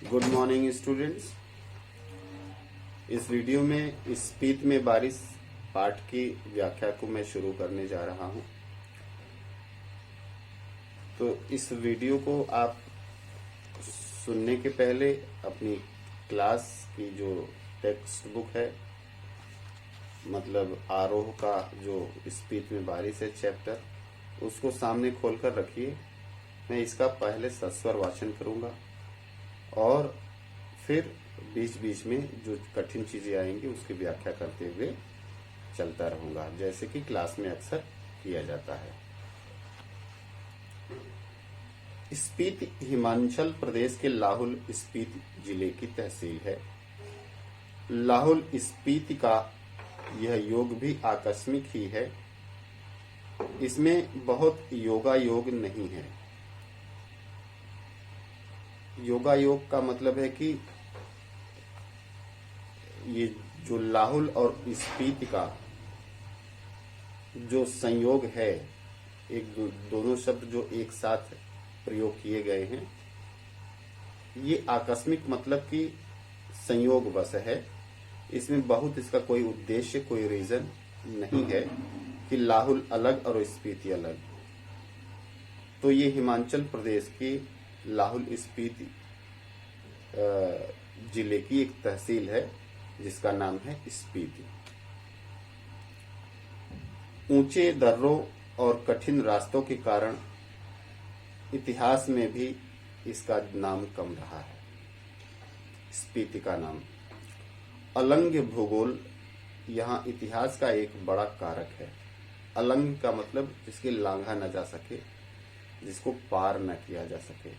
Good morning students. इस video में स्पीत में बारिश पाठ की व्याख्या को मैं शुरू करने जा रहा हूं। तो इस वीडियो को आप सुनने के पहले अपनी क्लास की जो टेक्स्ट बुक है, मतलब आरोह का जो स्पीत में बारिश है चैप्टर, उसको सामने खोलकर रखिए। मैं इसका पहले सस्वर वाचन करूंगा और फिर बीच बीच में जो कठिन चीजें आएंगी उसकी व्याख्या करते हुए चलता रहूंगा, जैसे कि क्लास में अक्सर किया जाता है। स्पीति हिमाचल प्रदेश के लाहुल स्पीति जिले की तहसील है। लाहुल स्पीति का यह योग भी आकस्मिक ही है। इसमें बहुत योगायोग नहीं है। योगायोग का मतलब है कि ये जो लाहुल और स्पीति का जो संयोग है, दोनों शब्द जो एक साथ प्रयोग किए गए हैं, ये आकस्मिक मतलब कि संयोगवश है। इसमें बहुत इसका कोई उद्देश्य, कोई रीजन नहीं है कि लाहुल अलग और स्पीति अलग। तो ये हिमाचल प्रदेश की लाहुल स्पीति जिले की एक तहसील है जिसका नाम है स्पीति। ऊंचे दर्रों और कठिन रास्तों के कारण इतिहास में भी इसका नाम कम रहा है। स्पीति का नाम अलंघ्य भूगोल यहाँ इतिहास का एक बड़ा कारक है। अलंघ्य का मतलब जिसके लांघा न जा सके, जिसको पार न किया जा सके।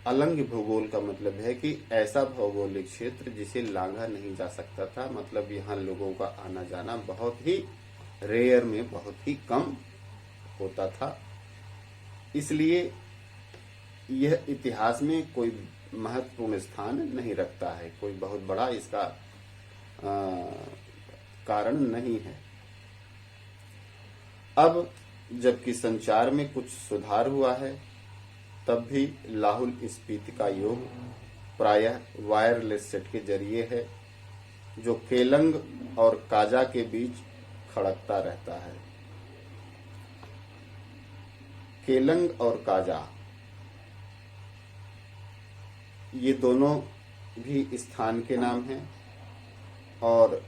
अलंघ्य भूगोल का मतलब है कि ऐसा भौगोलिक क्षेत्र जिसे लांघा नहीं जा सकता था, मतलब यहाँ लोगों का आना जाना बहुत ही रेयर में, बहुत ही कम होता था। इसलिए यह इतिहास में कोई महत्वपूर्ण स्थान नहीं रखता है, कोई बहुत बड़ा इसका कारण नहीं है। अब जबकि संचार में कुछ सुधार हुआ है, तब भी लाहुल स्पीति का योग प्रायः वायरलेस सेट के जरिए है, जो केलंग और काजा के बीच खड़कता रहता है। केलंग और काजा ये दोनों भी स्थान के नाम हैं और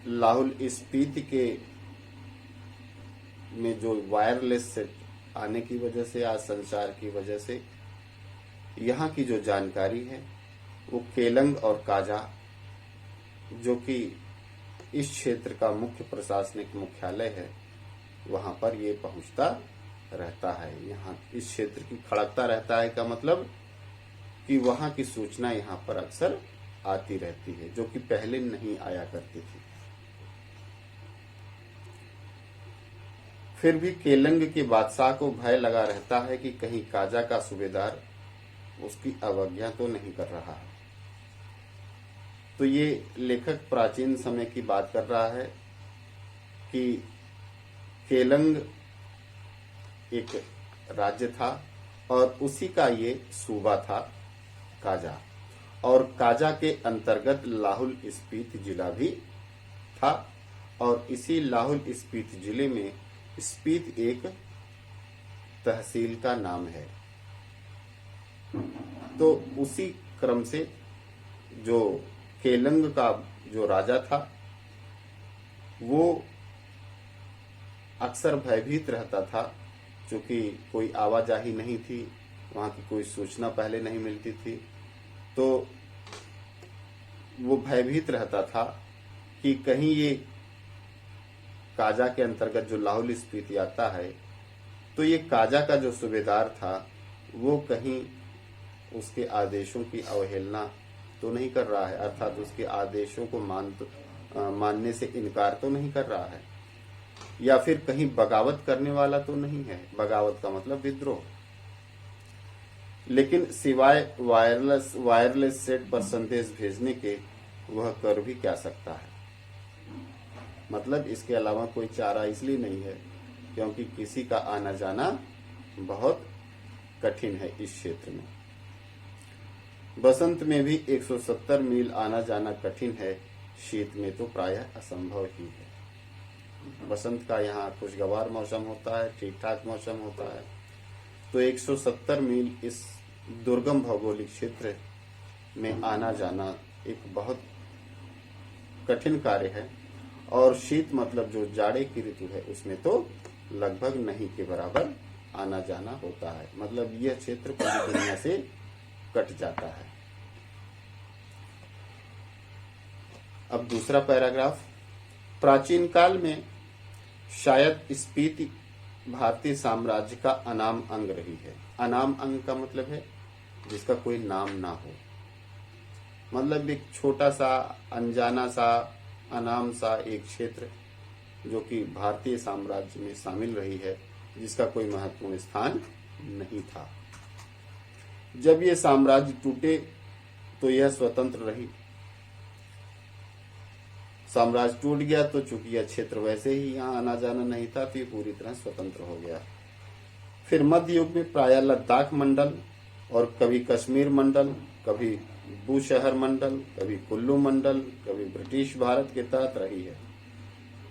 लाहुल स्पीति के में जो वायरलेस सेट आने की वजह से, आज संचार की वजह से, यहाँ की जो जानकारी है वो केलंग और काजा, जो कि इस क्षेत्र का मुख्य प्रशासनिक मुख्यालय है, वहां पर ये पहुंचता रहता है। यहाँ इस क्षेत्र की खड़कता रहता है का मतलब कि वहां की सूचना यहाँ पर अक्सर आती रहती है, जो कि पहले नहीं आया करती थी। फिर भी केलंग के बादशाह को भय लगा रहता है कि कहीं काजा का सूबेदार उसकी अवज्ञा तो नहीं कर रहा है। तो ये लेखक प्राचीन समय की बात कर रहा है कि केलंग एक राज्य था और उसी का ये सूबा था काजा, और काजा के अंतर्गत लाहुल स्पीति जिला भी था, और इसी लाहुल स्पीति जिले में स्पीत एक तहसील का नाम है। तो उसी क्रम से जो केलंग का जो राजा था वो अक्सर भयभीत रहता था, क्योंकि कोई आवाजाही नहीं थी, वहां की कोई सूचना पहले नहीं मिलती थी। तो वो भयभीत रहता था कि कहीं ये काजा के अंतर्गत जो लाहुल स्पीति आता है, तो ये काजा का जो सूबेदार था वो कहीं उसके आदेशों की अवहेलना तो नहीं कर रहा है, अर्थात उसके आदेशों को मानने से इनकार तो नहीं कर रहा है, या फिर कहीं बगावत करने वाला तो नहीं है। बगावत का मतलब विद्रोह। लेकिन सिवाय वायरलेस सेट पर संदेश भेजने के वह कर भी क्या सकता है। मतलब इसके अलावा कोई चारा इसलिए नहीं है क्योंकि किसी का आना जाना बहुत कठिन है इस क्षेत्र में। बसंत में भी 170 मील आना जाना कठिन है, शीत में तो प्रायः असंभव ही है। बसंत का यहाँ खुशगवार मौसम होता है, ठीक ठाक मौसम होता है, तो 170 मील इस दुर्गम भौगोलिक क्षेत्र में आना जाना एक बहुत कठिन कार्य है। और शीत मतलब जो जाड़े की ऋतु है उसमें तो लगभग नहीं के बराबर आना जाना होता है, मतलब यह क्षेत्र पूरी दुनिया से कट जाता है। अब दूसरा पैराग्राफ, प्राचीन काल में शायद स्पीति भारतीय साम्राज्य का अनाम अंग रही है। अनाम अंग का मतलब है जिसका कोई नाम ना हो, मतलब एक छोटा सा अनजाना सा अनाम सा एक क्षेत्र जो कि भारतीय साम्राज्य में शामिल रही है, जिसका कोई महत्वपूर्ण स्थान नहीं था। जब ये साम्राज्य टूटे तो यह स्वतंत्र रही। साम्राज्य टूट गया तो चूंकि यह क्षेत्र वैसे ही यहाँ आना जाना नहीं था, तो ये पूरी तरह स्वतंत्र हो गया। फिर मध्य युग में प्रायः लद्दाख मंडल और कभी कश्मीर मंडल, कभी बूशहर मंडल, कभी कुल्लू मंडल, कभी ब्रिटिश भारत के तहत रही है।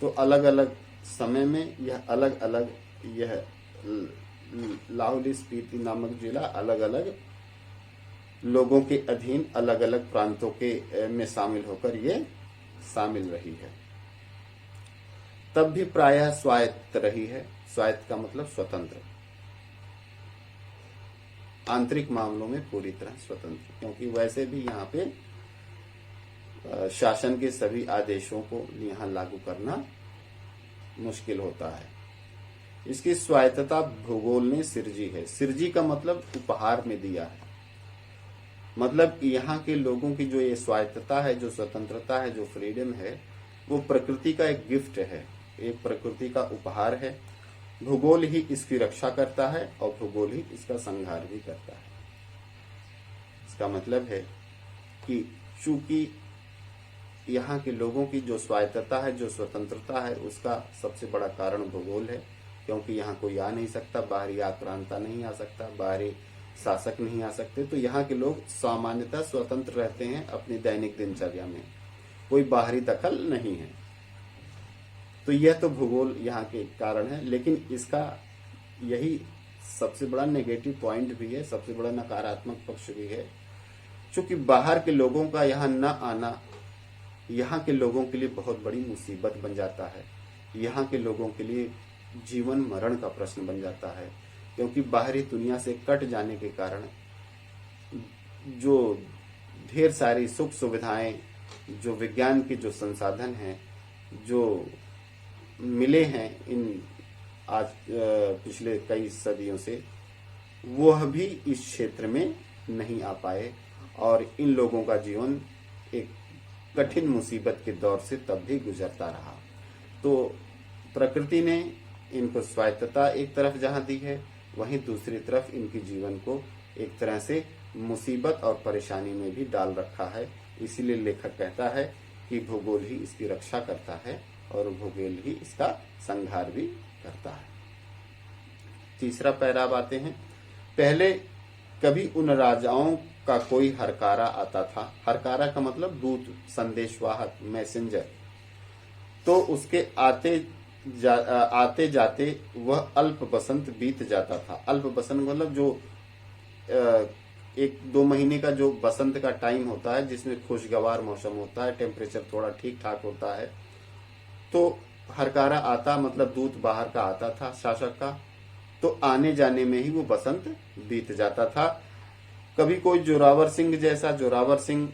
तो अलग अलग समय में यह अलग अलग यह लाहौल स्पीति नामक जिला अलग अलग लोगों के अधीन अलग अलग प्रांतों के में शामिल होकर ये शामिल रही है। तब भी प्रायः स्वायत्त रही है। स्वायत्त का मतलब स्वतंत्र, आंतरिक मामलों में पूरी तरह स्वतंत्र, क्योंकि वैसे भी यहाँ पे शासन के सभी आदेशों को यहाँ लागू करना मुश्किल होता है। इसकी स्वायत्तता भूगोल ने सिरजी है। सिरजी का मतलब उपहार में दिया है, मतलब यहाँ के लोगों की जो ये स्वायत्तता है, जो स्वतंत्रता है, जो फ्रीडम है, वो प्रकृति का एक गिफ्ट है, एक प्रकृति का उपहार है। भूगोल ही इसकी रक्षा करता है और भूगोल ही इसका संहार भी करता है। इसका मतलब है कि चूंकि यहाँ के लोगों की जो स्वायत्तता है, जो स्वतंत्रता है, उसका सबसे बड़ा कारण भूगोल है, क्योंकि यहाँ कोई आ नहीं सकता, बाहरी आक्रांता नहीं आ सकता, बाहरी शासक नहीं आ सकते, तो यहाँ के लोग सामान्यतः स्वतंत्र रहते हैं अपनी दैनिक दिनचर्या में, कोई बाहरी दखल नहीं है। तो यह तो भूगोल यहाँ के कारण है, लेकिन इसका यही सबसे बड़ा नेगेटिव पॉइंट भी है, सबसे बड़ा नकारात्मक पक्ष भी है। चूंकि बाहर के लोगों का यहाँ न आना यहाँ के लोगों के लिए बहुत बड़ी मुसीबत बन जाता है, यहाँ के लोगों के लिए जीवन मरण का प्रश्न बन जाता है, क्योंकि बाहरी दुनिया से कट जाने के कारण जो ढेर सारी सुख सुविधाएं, जो विज्ञान के जो संसाधन हैं, जो मिले हैं इन आज पिछले कई सदियों से, वह भी इस क्षेत्र में नहीं आ पाए और इन लोगों का जीवन एक कठिन मुसीबत के दौर से तब भी गुजरता रहा। तो प्रकृति ने इनको स्वायत्तता एक तरफ जहां दी है, वहीं दूसरी तरफ इनके जीवन को एक तरह से मुसीबत और परेशानी में भी डाल रखा है। इसीलिए लेखक कहता है कि भूगोल ही इसकी रक्षा करता है और भूगोल ही इसका संहार भी करता है। तीसरा पैराब आते हैं, पहले कभी उन राजाओं का कोई हरकारा आता था। हरकारा का मतलब दूत, संदेशवाहक, मैसेंजर। तो उसके आते जाते वह अल्प बसंत बीत जाता था। अल्प बसंत मतलब जो 1-2 महीने का जो बसंत का टाइम होता है, जिसमें खुशगवार मौसम होता है, टेम्परेचर थोड़ा ठीक ठाक होता है। तो हरकारा आता मतलब दूत बाहर का आता था शासक का, तो आने जाने में ही वो बसंत बीत जाता था। कभी कोई जोरावर सिंह जैसा, जोरावर सिंह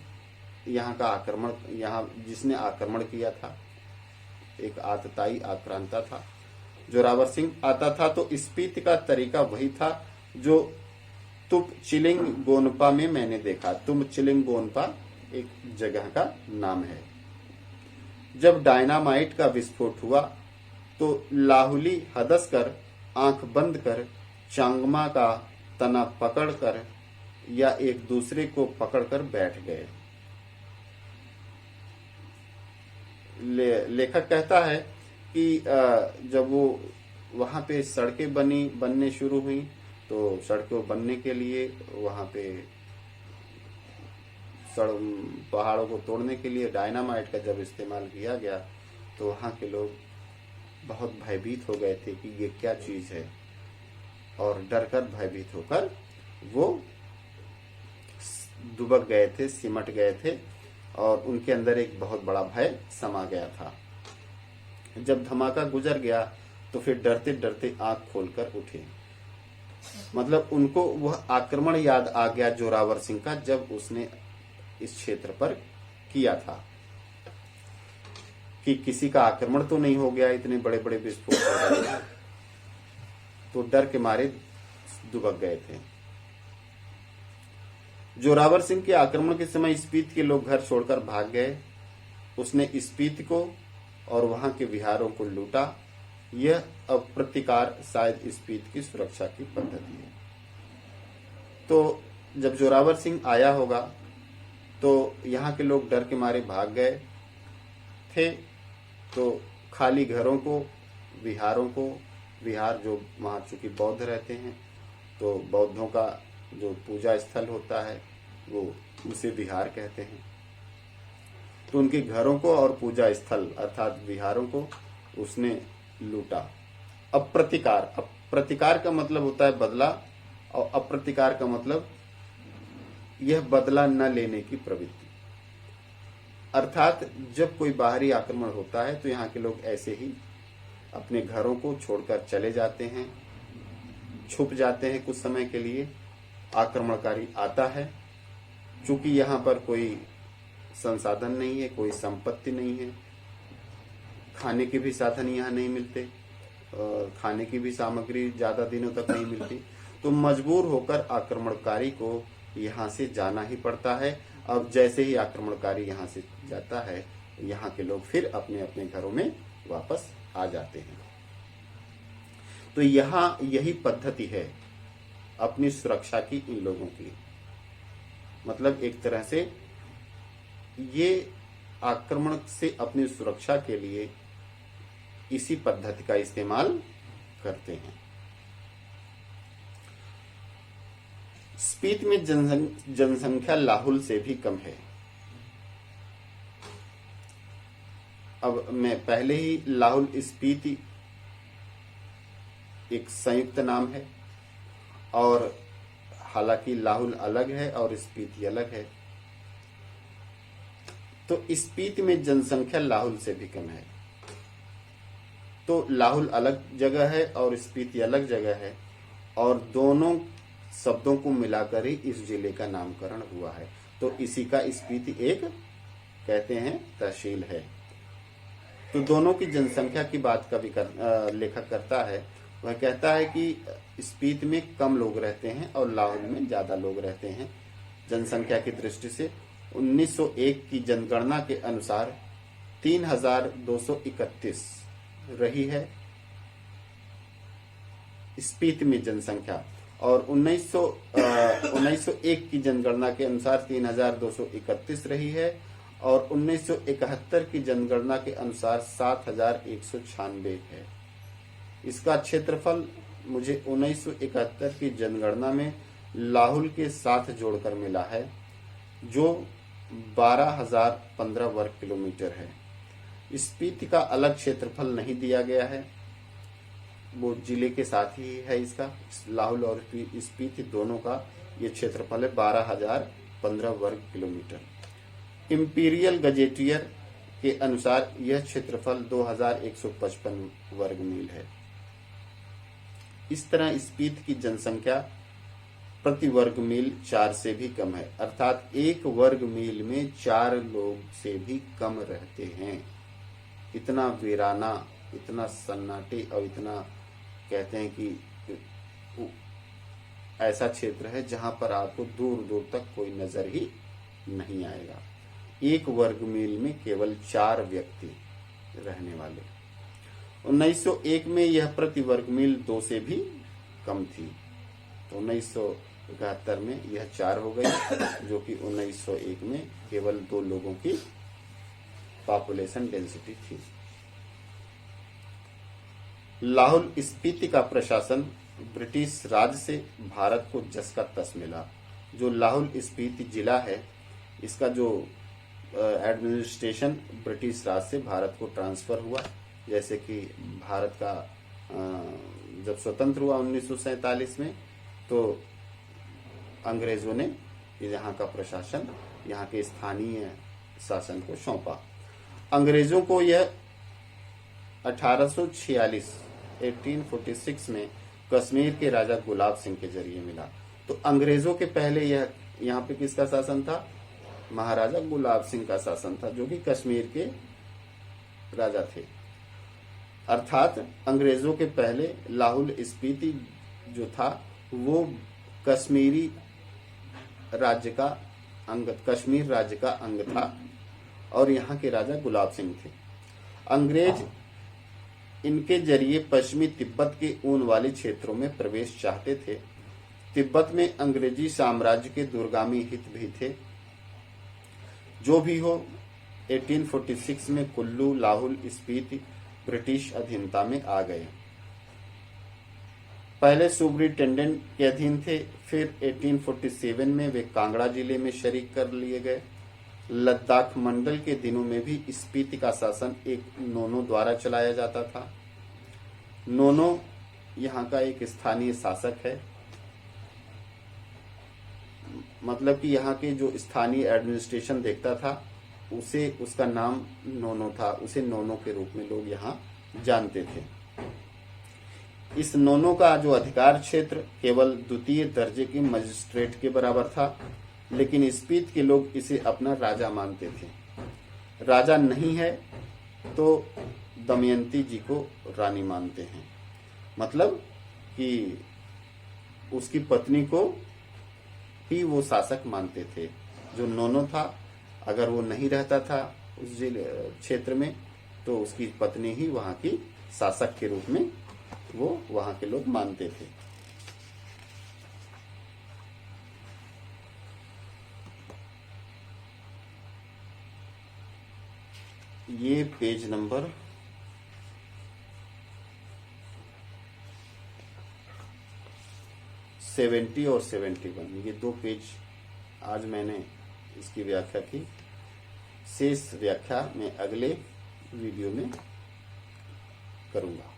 यहाँ का आक्रमण, यहाँ जिसने आक्रमण किया था, एक आतताई आक्रांता था, जोरावर सिंह आता था। तो स्पीति का तरीका वही था जो तुप चिलिंग गोनपा में मैंने देखा। तुम चिलिंग गोनपा एक जगह का नाम है। जब डायनामाइट का विस्फोट हुआ तो लाहुली हदस कर, आंख बंद कर, चांगमा का तना पकड़कर या एक दूसरे को पकड़कर बैठ गए। लेखक कहता है कि जब वो वहां पे सड़कें बनने शुरू हुई, तो सड़कों बनने के लिए वहां पे पहाड़ों को तोड़ने के लिए डायनामाइट का जब इस्तेमाल किया गया तो वहाँ के लोग बहुत भयभीत हो गए थे कि ये क्या चीज़ है, और डर कर भयभीत होकर वो दुबक गए थे, सिमट गए थे, और उनके अंदर एक बहुत बड़ा भय समा गया था। जब धमाका गुजर गया तो फिर डरते डरते आंख खोलकर उठे। मतलब उनको वह आक्रमण याद आ गया जोरावर सिंह का, जब उसने इस क्षेत्र पर किया था कि किसी का आक्रमण तो नहीं हो गया, इतने बड़े बड़े विस्फोट हो गए, तो डर के मारे दुबक गए थे। जोरावर सिंह के आक्रमण के समय स्पीति के लोग घर छोड़कर भाग गए। उसने स्पीति को और वहां के विहारों को लूटा। यह अप्रतिकार शायद स्पीति की सुरक्षा की पद्धति है। तो जब जोरावर सिंह आया होगा तो यहाँ के लोग डर के मारे भाग गए थे, तो खाली घरों को, विहारों को, विहार जो वहाँ चूंकि बौद्ध रहते हैं तो बौद्धों का जो पूजा स्थल होता है वो उसे विहार कहते हैं, तो उनके घरों को और पूजा स्थल अर्थात विहारों को उसने लूटा। अप्रतिकार, अप्रतिकार का मतलब होता है बदला, और अप्रतिकार का मतलब यह बदला न लेने की प्रवृत्ति। अर्थात जब कोई बाहरी आक्रमण होता है तो यहाँ के लोग ऐसे ही अपने घरों को छोड़कर चले जाते हैं, छुप जाते हैं कुछ समय के लिए। आक्रमणकारी आता है, चूंकि यहाँ पर कोई संसाधन नहीं है, कोई संपत्ति नहीं है, खाने के भी साधन यहाँ नहीं मिलते, खाने की भी सामग्री ज्यादा दिनों तक नहीं मिलती, तो मजबूर होकर आक्रमणकारी को यहाँ से जाना ही पड़ता है। अब जैसे ही आक्रमणकारी यहाँ से जाता है, यहाँ के लोग फिर अपने अपने घरों में वापस आ जाते हैं। तो यहाँ यही पद्धति है अपनी सुरक्षा की इन लोगों की। मतलब एक तरह से ये आक्रमण से अपनी सुरक्षा के लिए इसी पद्धति का इस्तेमाल करते हैं। स्पीति में जनसंख्या लाहुल से भी कम है। अब मैं पहले ही लाहुल स्पीति एक संयुक्त नाम है, और हालांकि लाहुल अलग है और स्पीति अलग है, तो स्पीति में जनसंख्या लाहुल से भी कम है। तो लाहुल अलग जगह है और स्पीति अलग जगह है, और दोनों शब्दों को मिलाकर ही इस जिले का नामकरण हुआ है। तो इसी का स्पीति एक कहते हैं तहसील है। तो दोनों की जनसंख्या की बात का भी लेखक करता है। वह कहता है कि स्पीति में कम लोग रहते हैं और लाहुल में ज्यादा लोग रहते हैं। जनसंख्या की दृष्टि से 1901 की जनगणना के अनुसार 3231 रही है स्पीति में जनसंख्या, और 1901 की जनगणना के अनुसार 3231 रही है, और 1971 की जनगणना के अनुसार 7196 है। इसका क्षेत्रफल मुझे 1971 की जनगणना में लाहुल के साथ जोड़कर मिला है, जो 12,015 वर्ग किलोमीटर है। स्पीति का अलग क्षेत्रफल नहीं दिया गया है, वो जिले के साथ ही है। इसका लाहुल और स्पीति दोनों का ये क्षेत्रफल है 12,015 वर्ग किलोमीटर। इंपीरियल गजेटियर के अनुसार यह क्षेत्रफल 2,155 वर्ग मील है। इस तरह स्पीति की जनसंख्या प्रति वर्ग मील 4 से भी कम है, अर्थात 1 वर्ग मील में 4 लोग से भी कम रहते हैं। इतना वीराना, इतना सन्नाटे और इतना कहते हैं कि ऐसा क्षेत्र है जहां पर आपको दूर दूर तक कोई नजर ही नहीं आएगा। 1 वर्ग मील में केवल 4 व्यक्ति रहने वाले। 1901 में यह प्रति वर्ग मील 2 से भी कम थी, तो 1971 में यह 4 हो गई, जो कि 1901 में केवल 2 लोगों की पॉपुलेशन डेंसिटी थी। लाहुल स्पीति का प्रशासन ब्रिटिश राज से भारत को जस का तस मिला। जो लाहुल स्पीति जिला है इसका जो एडमिनिस्ट्रेशन ब्रिटिश राज से भारत को ट्रांसफर हुआ। जैसे कि भारत का जब स्वतंत्र हुआ 1947 में, तो अंग्रेजों ने यहाँ का प्रशासन यहाँ के स्थानीय शासन को सौंपा। अंग्रेजों को यह 1846 में कश्मीर के राजा गुलाब सिंह के जरिए मिला। तो अंग्रेजों के पहले यह यहाँ पे किसका शासन था? महाराजा गुलाब सिंह का शासन था, जो कि कश्मीर के राजा थे। अर्थात अंग्रेजों के पहले लाहौल स्पीति जो था वो कश्मीर राज्य का अंग था और यहाँ के राजा गुलाब सिंह थे। अंग्रेज इनके जरिए पश्चिमी तिब्बत के ऊन वाले क्षेत्रों में प्रवेश चाहते थे। तिब्बत में अंग्रेजी साम्राज्य के दूरगामी हित भी थे। जो भी हो, 1846 में कुल्लू, लाहौल स्पीति ब्रिटिश अधीनता में आ गए। पहले सुब्रिटेंडेंट के अधीन थे, फिर 1847 में वे कांगड़ा जिले में शरीक कर लिए गए। लद्दाख मंडल के दिनों में भी स्पीति का शासन एक नोनो द्वारा चलाया जाता था। नोनो यहाँ का एक स्थानीय शासक है, मतलब कि यहाँ के जो स्थानीय एडमिनिस्ट्रेशन देखता था उसे, उसका नाम नोनो था, उसे नोनो के रूप में लोग यहाँ जानते थे। इस नोनो का जो अधिकार क्षेत्र केवल द्वितीय दर्जे के मजिस्ट्रेट के बराबर था, लेकिन स्पीत के लोग इसे अपना राजा मानते थे। राजा नहीं है तो दमयंती जी को रानी मानते हैं, मतलब कि उसकी पत्नी को ही वो शासक मानते थे। जो नोनो था, अगर वो नहीं रहता था उस क्षेत्र में, तो उसकी पत्नी ही वहां की शासक के रूप में वो वहां के लोग मानते थे। ये पेज नंबर 70 और 71, ये दो पेज आज मैंने इसकी व्याख्या की। शेष व्याख्या मैं अगले वीडियो में करूंगा।